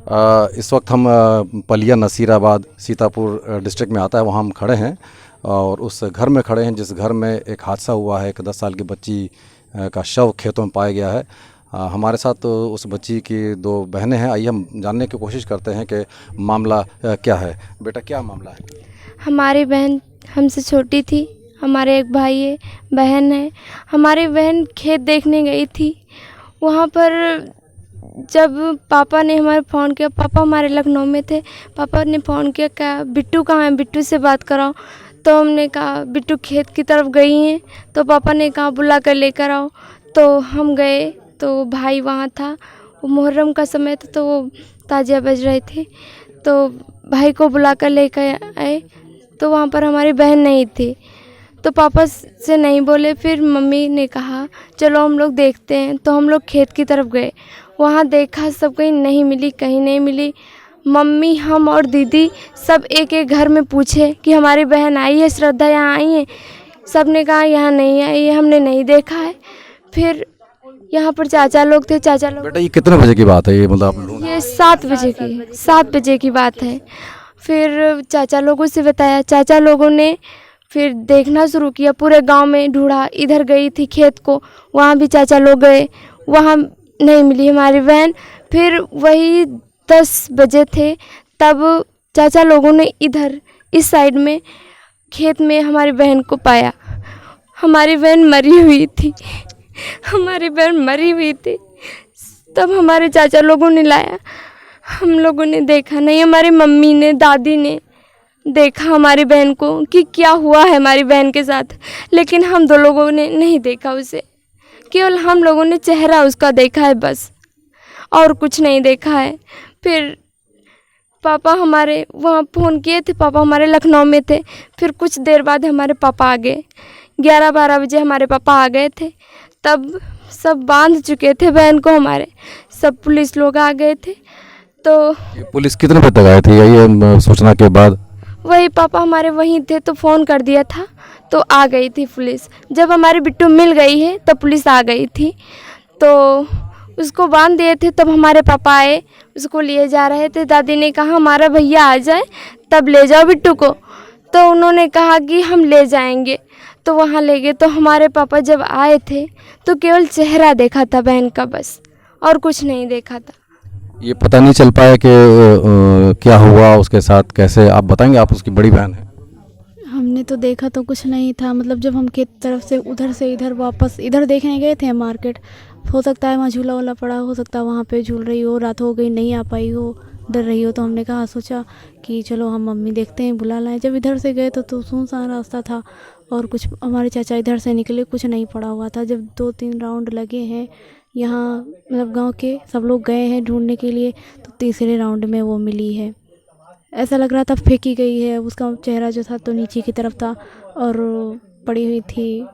इस वक्त हम पलिया नसीराबाद सीतापुर डिस्ट्रिक्ट में आता है, वहाँ हम खड़े हैं और उस घर में खड़े हैं जिस घर में एक हादसा हुआ है। एक 10 साल की बच्ची का शव खेतों में पाया गया है। हमारे साथ उस बच्ची की 2 बहनें हैं। आइए हम जानने की कोशिश करते हैं कि मामला क्या है। बेटा, क्या मामला है? हमारी बहन हमसे छोटी थी, हमारे एक भाई है, बहन है। हमारी बहन खेत देखने गई थी। वहाँ पर जब पापा ने हमारे फ़ोन किया, पापा हमारे लखनऊ में थे, पापा ने फ़ोन किया, क्या बिट्टू कहाँ है, बिट्टू से बात कराओ। तो हमने कहा बिट्टू खेत की तरफ गई हैं। तो पापा ने कहा बुला कर लेकर आओ। तो हम गए तो भाई वहाँ था। वो मुहर्रम का समय था तो वो ताजिया बज रहे थे। तो भाई को बुला कर लेकर आए तो वहाँ पर हमारी बहन नहीं थी। तो पापा से नहीं बोले, फिर मम्मी ने कहा चलो हम लोग देखते हैं। तो हम लोग खेत की तरफ गए, वहाँ देखा सब कहीं नहीं मिली, कहीं नहीं मिली। मम्मी, हम और दीदी सब एक एक घर में पूछे कि हमारी बहन आई है, श्रद्धा यहाँ आई है। सब ने कहा यहाँ नहीं आई है, हमने नहीं देखा है। फिर यहाँ पर चाचा लोग थे, चाचा लोग। बेटा, ये कितने बजे की बात है? ये मतलब ये 7 बजे की बात है। फिर चाचा लोगों से बताया, चाचा लोगों ने फिर देखना शुरू किया, पूरे गांव में ढूंढा। इधर गई थी खेत को, वहाँ भी चाचा लोग गए, वहाँ नहीं मिली हमारी बहन। फिर वही 10 बजे थे, तब चाचा लोगों ने इधर इस साइड में खेत में हमारी बहन को पाया। हमारी बहन मरी हुई थी, हमारी बहन मरी हुई थी। तब हमारे चाचा लोगों ने लाया, हम लोगों ने देखा नहीं। हमारी मम्मी ने, दादी ने देखा हमारी बहन को कि क्या हुआ है हमारी बहन के साथ, लेकिन हम 2 लोगों ने नहीं देखा उसे। केवल हम लोगों ने चेहरा उसका देखा है बस, और कुछ नहीं देखा है। फिर पापा हमारे वहाँ फ़ोन किए थे, पापा हमारे लखनऊ में थे। फिर कुछ देर बाद हमारे पापा आ गए, 11-12 बजे हमारे पापा आ गए थे। तब सब बांध चुके थे बहन को हमारे, सब पुलिस लोग आ गए थे। तो पुलिस कितने बजे तक आई थी ये सूचना के बाद? वही पापा हमारे वहीं थे तो फ़ोन कर दिया था तो आ गई थी पुलिस। जब हमारी बिट्टू मिल गई है तब पुलिस आ गई थी। तो उसको बांध दिए थे, तब हमारे पापा आए, उसको लिए जा रहे थे। दादी ने कहा हमारा भैया आ जाए तब ले जाओ बिट्टू को। तो उन्होंने कहा कि हम ले जाएंगे, तो वहाँ ले गए। तो हमारे पापा जब आए थे तो केवल चेहरा देखा था बहन का बस, और कुछ नहीं देखा था। ये पता नहीं चल पाया कि क्या हुआ उसके साथ, कैसे? आप बताएंगे, आप उसकी बड़ी बहन हैं। हमने तो देखा तो कुछ नहीं था, मतलब जब हम खेत तरफ से उधर से इधर वापस इधर देखने गए थे मार्केट, हो सकता है वहाँ झूला वूला पड़ा, हो सकता है वहाँ पे झूल रही हो, रात हो गई नहीं आ पाई हो, डर रही हो। तो हमने कहा, सोचा कि चलो हम मम्मी देखते हैं, बुला लाएं। जब इधर से गए तो सुनसान रास्ता था और कुछ हमारे चाचा इधर से निकले, कुछ नहीं पड़ा हुआ था। जब 2-3 राउंड लगे हैं यहाँ, मतलब गांव के सब लोग गए हैं ढूंढने के लिए, तो तीसरे राउंड में वो मिली है। ऐसा लग रहा था फेंकी गई है, उसका चेहरा जो था तो नीचे की तरफ था और पड़ी हुई थी।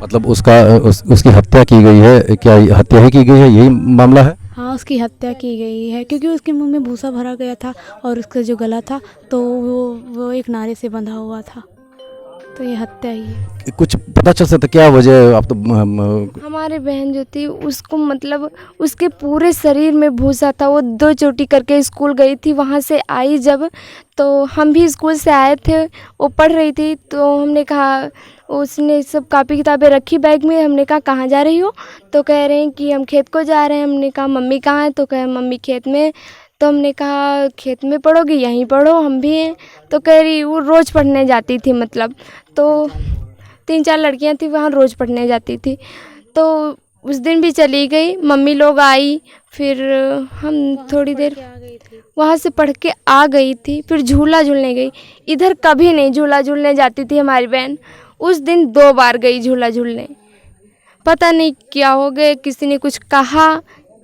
मतलब उसकी हत्या की गई है? क्या हत्या ही की गई है, यही मामला है? हाँ, उसकी हत्या की गई है क्योंकि उसके मुंह में भूसा भरा गया था और उसका जो गला था तो वो एक नारे से बंधा हुआ था, तो ये हत्या ही है। कुछ पता चल सकता क्या वजह? आप तो हमारी बहन जो थी उसको, मतलब उसके पूरे शरीर में भूसा था। वो 2 चोटी करके स्कूल गई थी, वहाँ से आई जब, तो हम भी स्कूल से आए थे, वो पढ़ रही थी। तो हमने कहा, उसने सब कापी किताबें रखी बैग में। हमने कहा कहाँ जा रही हो? तो कह रहे हैं कि हम खेत को जा रहे हैं। हमने कहा मम्मी कहाँ है? तो कहे मम्मी खेत में। तो हमने कहा खेत में पढ़ोगी? यहीं पढ़ो, हम भी हैं। तो कह रही वो रोज़ पढ़ने जाती थी, मतलब तो 3-4 लड़कियां थी वहाँ, रोज़ पढ़ने जाती थी। तो उस दिन भी चली गई, मम्मी लोग आई, फिर हम थोड़ी देर वहाँ से पढ़ के आ गई थी। फिर झूला झूलने गई। इधर कभी नहीं झूला झूलने जाती थी हमारी बहन, उस दिन 2 बार गई झूला झूलने। पता नहीं क्या हो गए, किसी ने कुछ कहा,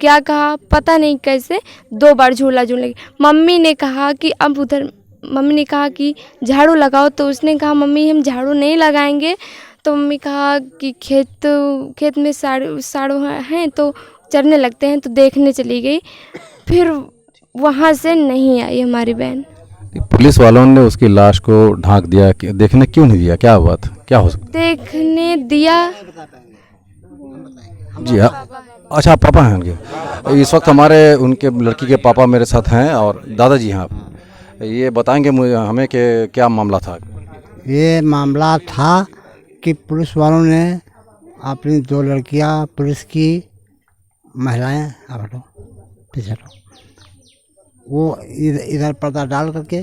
क्या कहा पता नहीं, कैसे 2 बार झूला झूलने गई। मम्मी ने कहा कि अब उधर, मम्मी ने कहा कि झाड़ू लगाओ, तो उसने कहा मम्मी हम झाड़ू नहीं लगाएंगे। तो मम्मी कहा कि खेत में साड़ू हैं तो चरने लगते हैं, तो देखने चली गई। फिर वहाँ से नहीं आई हमारी बहन। पुलिस वालों ने उसकी लाश को ढांक दिया, देखने क्यों नहीं दिया? क्या हुआ था, क्या हो सकता? देखने दिया जी हाँ, अच्छा, आप पापा हैं उनके? इस वक्त हमारे उनके लड़की के पापा मेरे साथ हैं और दादाजी हैं आप। ये बताएंगे मुझे हमें कि क्या मामला था? ये मामला था कि पुलिस वालों ने अपनी 2 लड़कियां पुलिस की महिलाएं आप हटो पीछे हटो, वो इधर पर्दा डाल करके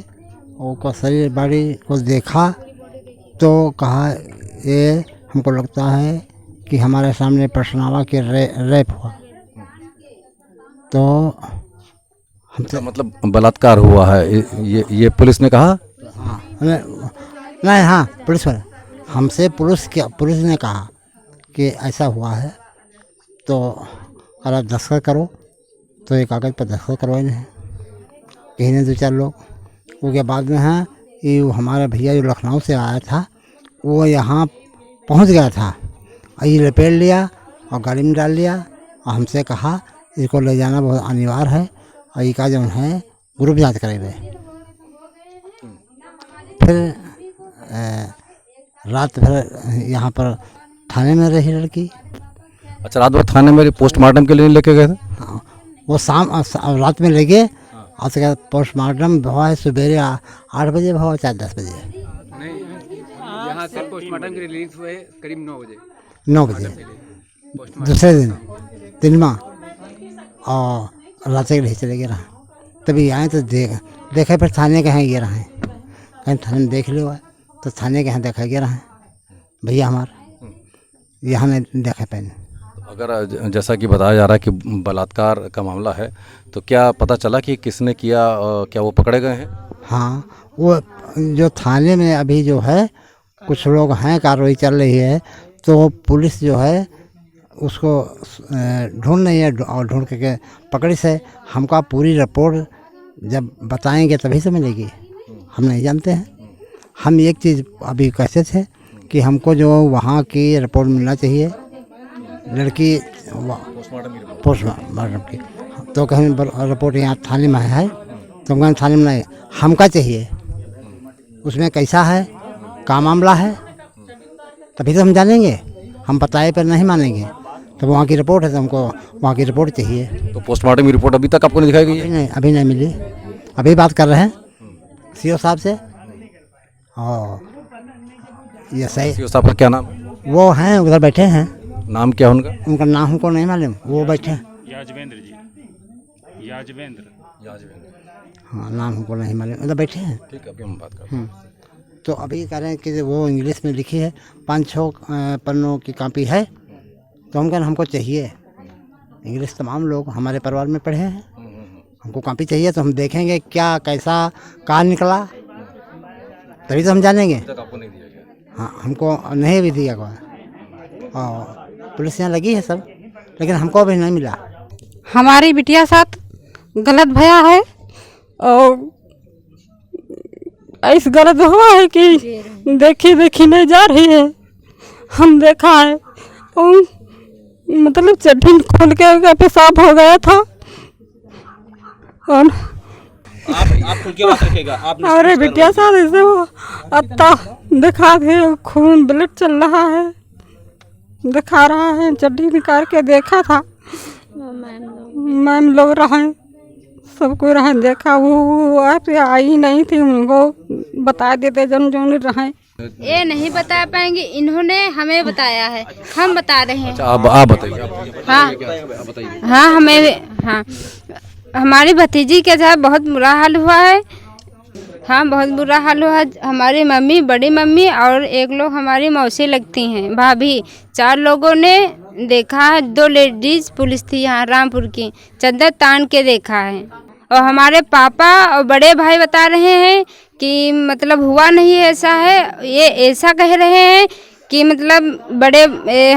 उनका शरीर बॉडी को देखा तो कहा ये हमको लगता है कि हमारे सामने प्रश्नावा के रेप हुआ। तो हमसे मतलब बलात्कार हुआ है ये पुलिस ने कहा? हाँ नहीं, हाँ पुलिस वाले हमसे पुलिस ने कहा कि ऐसा हुआ है तो अगर आप दस्तखत करो, तो ये कागज़ पर दस्तखत करवाए हैं कहीं ने 2-4 लोग। उसके बाद में है कि हमारा भैया जो लखनऊ से आया था वो यहाँ पहुँच गया था और ये लपेट लिया और गाड़ी में डाल लिया और हमसे कहा इसको ले जाना बहुत अनिवार्य है और ये का जो है ग्रुप जांच करेंगे। फिर रात भर यहाँ पर थाने में रही लड़की। अच्छा, रात भर थाने में पोस्टमार्टम के लिए लेके गए थे? हाँ, वो रात में ले गए और उसके बाद पोस्टमार्टम हुआ है सवेरे 8 बजे हुआ, चाहे 10 बजे। यहाँ से पोस्टमार्टम की रिलीज हुए करीब 9 बजे दूसरे दिन में और रात के लिए चले गए रहा। तभी आए तो देखे फिर थाने के यहाँ गए रहे, कहीं थाने में देख लिया तो थाने के यहाँ देखा गया रहा भैया हमारे यहाँ नहीं देखा पहले। अगर जैसा कि बताया जा रहा है कि बलात्कार का मामला है, तो क्या पता चला कि किसने किया? क्या वो पकड़े गए हैं? हाँ, वो जो थाने में अभी जो है कुछ लोग हैं, कार्रवाई चल रही है, तो पुलिस जो है उसको ढूंढ रही है और ढूंढ के पकड़ी से हमको पूरी रिपोर्ट जब बताएंगे तभी से मिलेगी। हम नहीं जानते हैं। हम एक चीज़ अभी कहते थे कि हमको जो वहाँ की रिपोर्ट मिलना चाहिए लड़की पोस्टमार्टम की, तो कहीं रिपोर्ट यहाँ थाने में है तो हम थाने में नहीं, हमका चाहिए उसमें कैसा है, क्या मामला है, तभी तो हम जानेंगे। हम बताए पर नहीं मानेंगे। तो वहाँ की रिपोर्ट है तो हमको वहाँ की रिपोर्ट चाहिए। तो पोस्टमार्टम की रिपोर्ट अभी तक आपको नहीं दिखाई गई है? अभी नहीं मिली। अभी बात कर रहे हैं सीओ साहब से। और ये सही सीओ साहब का क्या नाम? वो हैं उधर बैठे हैं। नाम क्या है उनका? उनका नाम हमको नहीं मालूम, वो बैठे हैं। याजवेंद्र जी, याजवेंद्र। हाँ, नाम हमको नहीं मालूम, उधर बैठे हैं। ठीक है, अभी हम बात करते हैं। तो अभी कह रहे हैं कि वो इंग्लिश में लिखी है, 5-6 पन्नों की कॉपी है, तो हम कह रहे हमको चाहिए। इंग्लिश तमाम लोग हमारे परिवार में पढ़े हैं, हमको कॉपी चाहिए तो हम देखेंगे क्या कैसा कहाँ निकला, तभी तो हम जानेंगे। आपको नहीं दिया गया? हाँ, हमको नहीं भी दिया गया और पुलिस यहाँ लगी है सब, लेकिन हमको अभी नहीं मिला। हमारी बिटिया साथ गलत भया है और ऐसा गलत हुआ है कि देखी नहीं जा रही है। हम देखा है और मतलब चड्ढी खोल के पेशाब हो गया था और आप खुल के बात रखिएगा। आप हमारे बिटिया साथ ऐसे वो अत्ता दिखा के खून ब्लड चल रहा है, दिखा रहा है, चड्ढी निकाल के देखा था। मैम लोग रहे, सब कोई रहे, देखा। वो आप आई नहीं थी, उनको बता देते जन रहे। ये नहीं बता पाएंगे, इन्होंने हमें बताया है, हम बता रहे हैं। अच्छा, आप बताइए। हाँ, हाँ हमारी भतीजी के साथ बहुत बुरा हाल हुआ है। हाँ, बहुत बुरा हाल हुआ है। हमारी मम्मी, बड़ी मम्मी और एक लोग हमारी मौसी लगती हैं, भाभी, 4 लोगों ने देखा है। 2 लेडीज पुलिस थी यहाँ रामपुर की, चद्दर तान के देखा है। और हमारे पापा और बड़े भाई बता रहे हैं कि मतलब हुआ नहीं ऐसा है। ये ऐसा कह रहे हैं कि मतलब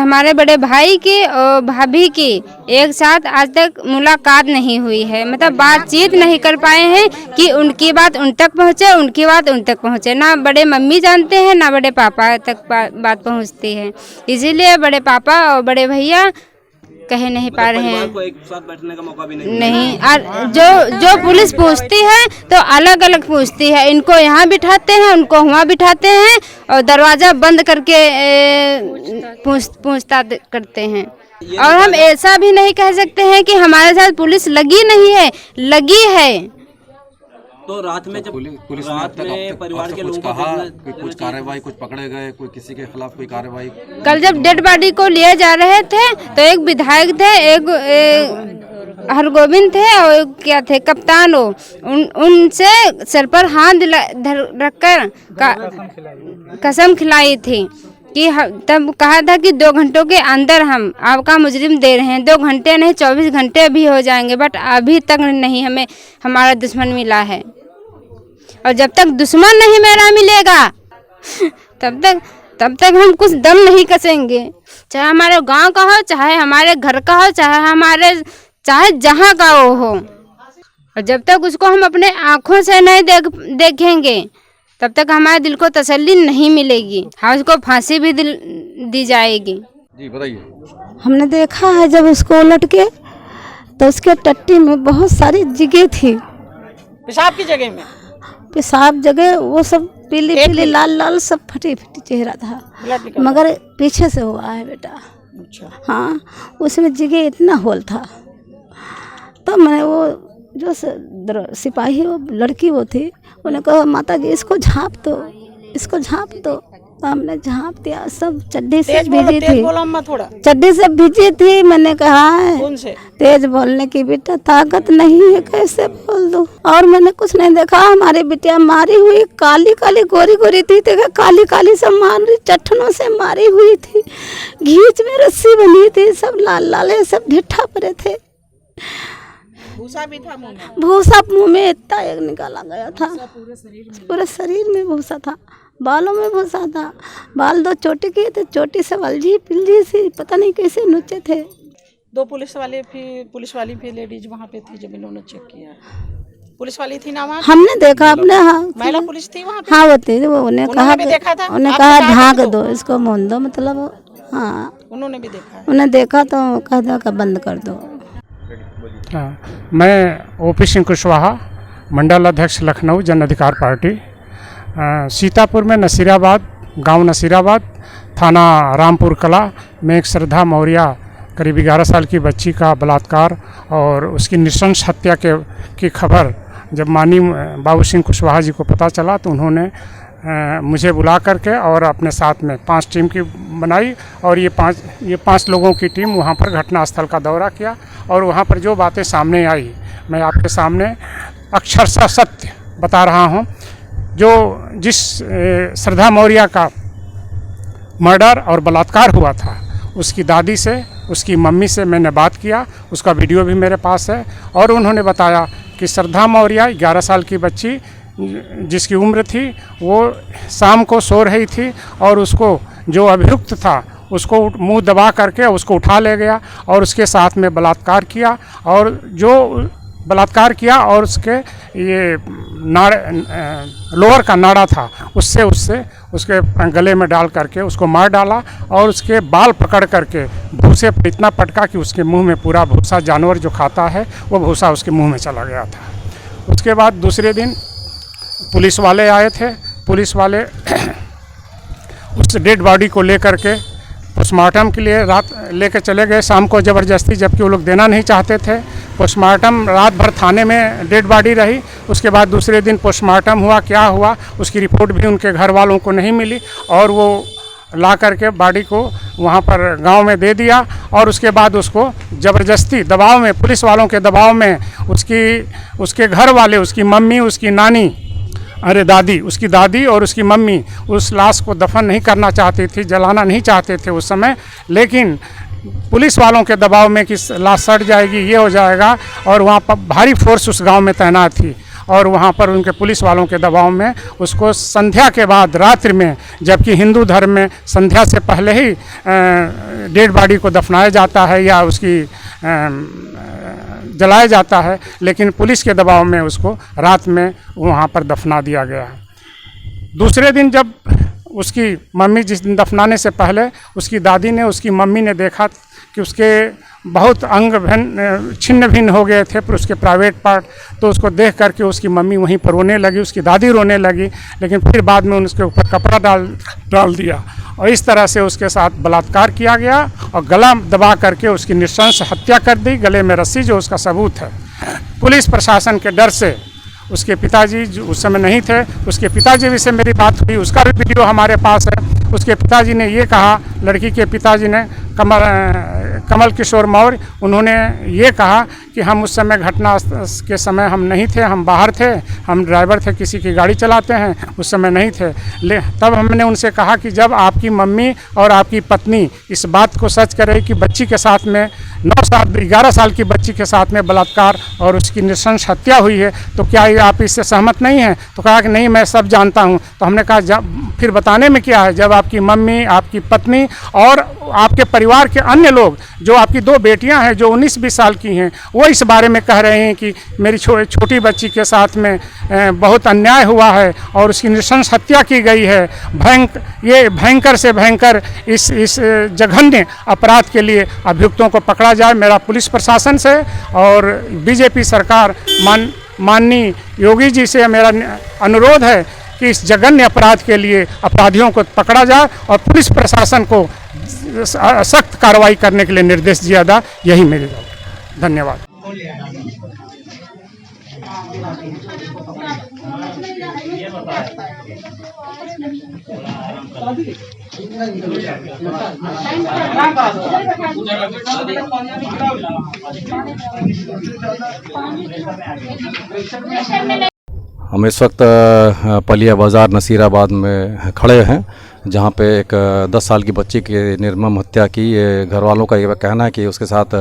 हमारे बड़े भाई की और भाभी की एक साथ आज तक मुलाकात नहीं हुई है, मतलब बातचीत नहीं कर पाए हैं कि उनकी बात उन तक पहुँचे, उनकी बात उन तक पहुँचे। ना बड़े मम्मी जानते हैं, ना बड़े पापा तक बात पहुँचती है। इसीलिए बड़े पापा और बड़े भैया कह नहीं पा रहे हैं। को एक साथ बैठने का मौका भी नहीं। नहीं, और जो पुलिस पूछती है तो अलग अलग पूछती है। इनको यहाँ बिठाते हैं, उनको वहाँ बिठाते हैं और दरवाज़ा बंद करके पूछताछ करते हैं। और हम ऐसा भी नहीं कह सकते हैं कि हमारे साथ पुलिस लगी नहीं है, लगी है। तो रात में जब पुलिस ने अब रात तक में परिवार के लोगों को कहा देखना- कि कुछ कार्रवाई, कुछ पकड़े गए, कोई किसी के खिलाफ कोई कार्रवाई? कल जब डेड बॉडी को लिए जा रहे थे तो एक विधायक थे, एक हरगोविंद थे और एक क्या थे कप्तान, उनसे सर पर हाथ रखकर कसम खिलाई थी कि तब कहा था कि 2 घंटों के अंदर हम आपका मुजरिम दे रहे हैं। 2 घंटे नहीं 24 घंटे भी हो जाएंगे, बट अभी तक नहीं हमें हमारा दुश्मन मिला है। और जब तक दुश्मन नहीं मेरा मिलेगा तब तक हम कुछ दम नहीं कसेंगे, चाहे हमारे गांव का हो, चाहे हमारे घर का हो, चाहे जहां का वो हो। और जब तक उसको हम अपने आँखों से नहीं देखेंगे तब तक हमारे दिल को तसल्ली नहीं मिलेगी। हाँ, उसको फांसी भी दी जाएगी। जी बताइए। हमने देखा है जब उसको उलट के तो उसके टट्टी में बहुत सारी जगह थी, पेशाब की जगह में, पेशाब जगह वो सब पीली पीली लाल लाल सब फटी फटी चेहरा था, मगर पीछे से हुआ है बेटा। अच्छा। हाँ, उसमें जगह इतना होल था। तो मैंने वो जो सिपाही वो लड़की वो थी, उन्हें कहा माता जी इसको झाँप दो, इसको झाँप दो। तो हमने झाँप दिया, सब चड्डी से भीजी थी, थोड़ा चड्डी से भीजी थी। मैंने कहा है कौन से तेज बोलने की बेटा ताकत नहीं है, कैसे बोल दो। और मैंने कुछ नहीं देखा, हमारी बिटिया मारी हुई काली काली गोरी गोरी थी, देखा काली काली सब मारी, चट्टनों से मारी हुई थी, घींच में रस्सी बनी थी, सब लाल लाल है, सब ढिट्ठा पड़े थे। भूसा भी था मुंह में, भूसा मुंह में इतना एक निकाला गया था, पूरे शरीर में भूसा था, बालों में भूसा था, बाल 2 चोटी किए थे, चोटी से वलझी पिलझी सी पता नहीं कैसे नुचे थे। 2 पुलिस वाली भी लेडीज वहाँ पे थी जब इन्होंने चेक किया। पुलिस वाली थी ना वहाँ? हमने देखा अपने, हाँ महिला पुलिस थी वहाँ पे? हाँ वो थी, वो उन्हें कहा, उन्हें कहा ढाँक दो इसको, मूंद दो, मतलब हाँ उन्होंने भी देखा, उन्हें देखा तो कह दो कि बंद कर दो। मैं ओपी सिंह कुशवाहा, मंडल अध्यक्ष लखनऊ जन अधिकार पार्टी। सीतापुर में नसीराबाद, गांव नसीराबाद, थाना रामपुर कला में एक श्रद्धा मौर्य करीब 11 साल की बच्ची का बलात्कार और उसकी नृशंस हत्या की खबर जब माननीय बाबू सिंह कुशवाहा जी को पता चला तो उन्होंने मुझे बुला करके और अपने साथ में 5 टीम की बनाई और ये पांच लोगों की टीम वहाँ पर घटनास्थल का दौरा किया और वहाँ पर जो बातें सामने आई मैं आपके सामने अक्षरशः सत्य बता रहा हूँ। जो जिस श्रद्धा मौर्य का मर्डर और बलात्कार हुआ था उसकी दादी से, उसकी मम्मी से मैंने बात किया, उसका वीडियो भी मेरे पास है और उन्होंने बताया कि श्रद्धा मौर्य 11 साल की बच्ची जिसकी उम्र थी वो शाम को सो रही थी और उसको जो अभियुक्त था उसको मुंह दबा करके उसको उठा ले गया और उसके साथ में बलात्कार किया और जो बलात्कार किया और उसके ये लोअर का नाड़ा था उससे उसके गले में डाल करके उसको मार डाला और उसके बाल पकड़ करके भूसे पर इतना पटका कि उसके मुंह में पूरा भूसा, जानवर जो खाता है वो भूसा उसके मुंह में चला गया था। उसके बाद दूसरे दिन पुलिस वाले आए थे, पुलिस वाले उस डेड बॉडी को लेकर के पोस्टमार्टम के लिए रात लेकर चले गए शाम को ज़बरदस्ती, जबकि वो लोग देना नहीं चाहते थे। पोस्टमार्टम रात भर थाने में डेड बॉडी रही, उसके बाद दूसरे दिन पोस्टमार्टम हुआ, क्या हुआ उसकी रिपोर्ट भी उनके घर वालों को नहीं मिली और वो ला करके बॉडी को वहाँ पर गांव में दे दिया और उसके बाद उसको ज़बरदस्ती दबाव में, पुलिस वालों के दबाव में उसके घर वाले, उसकी मम्मी, उसकी नानी, दादी, उसकी दादी और उसकी मम्मी उस लाश को दफन नहीं करना चाहती थी, जलाना नहीं चाहते थे उस समय, लेकिन पुलिस वालों के दबाव में कि लाश सड़ जाएगी, ये हो जाएगा और वहाँ पर भारी फोर्स उस गांव में तैनात थी और वहाँ पर उनके पुलिस वालों के दबाव में उसको संध्या के बाद रात्रि में, जबकि हिंदू धर्म में संध्या से पहले ही डेड बॉडी को दफनाया जाता है या उसकी जलाया जाता है, लेकिन पुलिस के दबाव में उसको रात में वहाँ पर दफना दिया गया। दूसरे दिन जब उसकी मम्मी, जिस दिन दफनाने से पहले उसकी दादी ने, उसकी मम्मी ने देखा कि उसके बहुत अंग छिन्न भिन्न हो गए थे पर उसके प्राइवेट पार्ट, तो उसको देख करके उसकी मम्मी वहीं पर रोने लगी, उसकी दादी रोने लगी, लेकिन फिर बाद में उसके ऊपर कपड़ा डाल दिया और इस तरह से उसके साथ बलात्कार किया गया और गला दबा करके उसकी नृशंस हत्या कर दी, गले में रस्सी, जो उसका सबूत है। पुलिस प्रशासन के डर से उसके पिताजी जो उस समय नहीं थे, उसके पिताजी से मेरी बात हुई, उसका भी वीडियो हमारे पास है। उसके पिताजी ने ये कहा, लड़की के पिताजी ने कमल किशोर मौर्य, उन्होंने ये कहा कि हम उस समय घटना के समय हम नहीं थे, हम बाहर थे, हम ड्राइवर थे, किसी की गाड़ी चलाते हैं, उस समय नहीं थे। तब हमने उनसे कहा कि जब आपकी मम्मी और आपकी पत्नी इस बात को सच करे कि बच्ची के साथ में 11 साल की बच्ची के साथ में बलात्कार और उसकी नृशंस हत्या हुई है, तो क्या आप इससे सहमत नहीं हैं? तो कहा कि नहीं, मैं सब जानता हूँ। तो हमने कहा फिर बताने में क्या है, जब आपकी मम्मी, आपकी पत्नी और आपके परिवार के अन्य लोग, जो आपकी 2 बेटियां हैं जो 19-20 साल की हैं, वो इस बारे में कह रहे हैं कि मेरी छोटी बच्ची के साथ में बहुत अन्याय हुआ है और उसकी नृशंस हत्या की गई है। ये भयंकर से भयंकर इस जघन्य अपराध के लिए अभियुक्तों को पकड़ा जाए। मेरा पुलिस प्रशासन से और बीजेपी सरकार माननीय योगी जी से मेरा अनुरोध है कि इस जघन्य अपराध के लिए अपराधियों को पकड़ा जाए और पुलिस प्रशासन को सख्त कार्रवाई करने के लिए निर्देश दिया जाए। यही मेरी बात। धन्यवाद। हम इस वक्त पलिया बाज़ार नसीराबाद में खड़े हैं, जहां पे एक 10 साल की बच्ची की निर्मम हत्या की। ये घर वालों का ये कहना है कि उसके साथ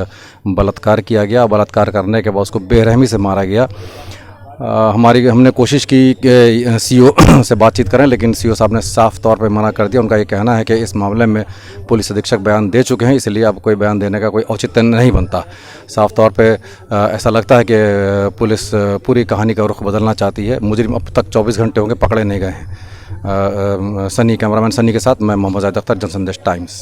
बलात्कार किया गया, बलात्कार करने के बाद उसको बेरहमी से मारा गया। हमने कोशिश की कि सीओ से बातचीत करें, लेकिन सीओ साहब ने साफ तौर पे मना कर दिया। उनका ये कहना है कि इस मामले में पुलिस अधीक्षक बयान दे चुके हैं, इसलिए अब कोई बयान देने का कोई औचित्य नहीं बनता। साफ तौर पे ऐसा लगता है कि पुलिस पूरी कहानी का रुख बदलना चाहती है। मुजरिम अब तक 24 घंटे होंगे पकड़े नहीं गए हैं। कैमरामैन सनी के साथ मैं मोहम्मद जाहिद अख्तर, जनसंदेश टाइम्स।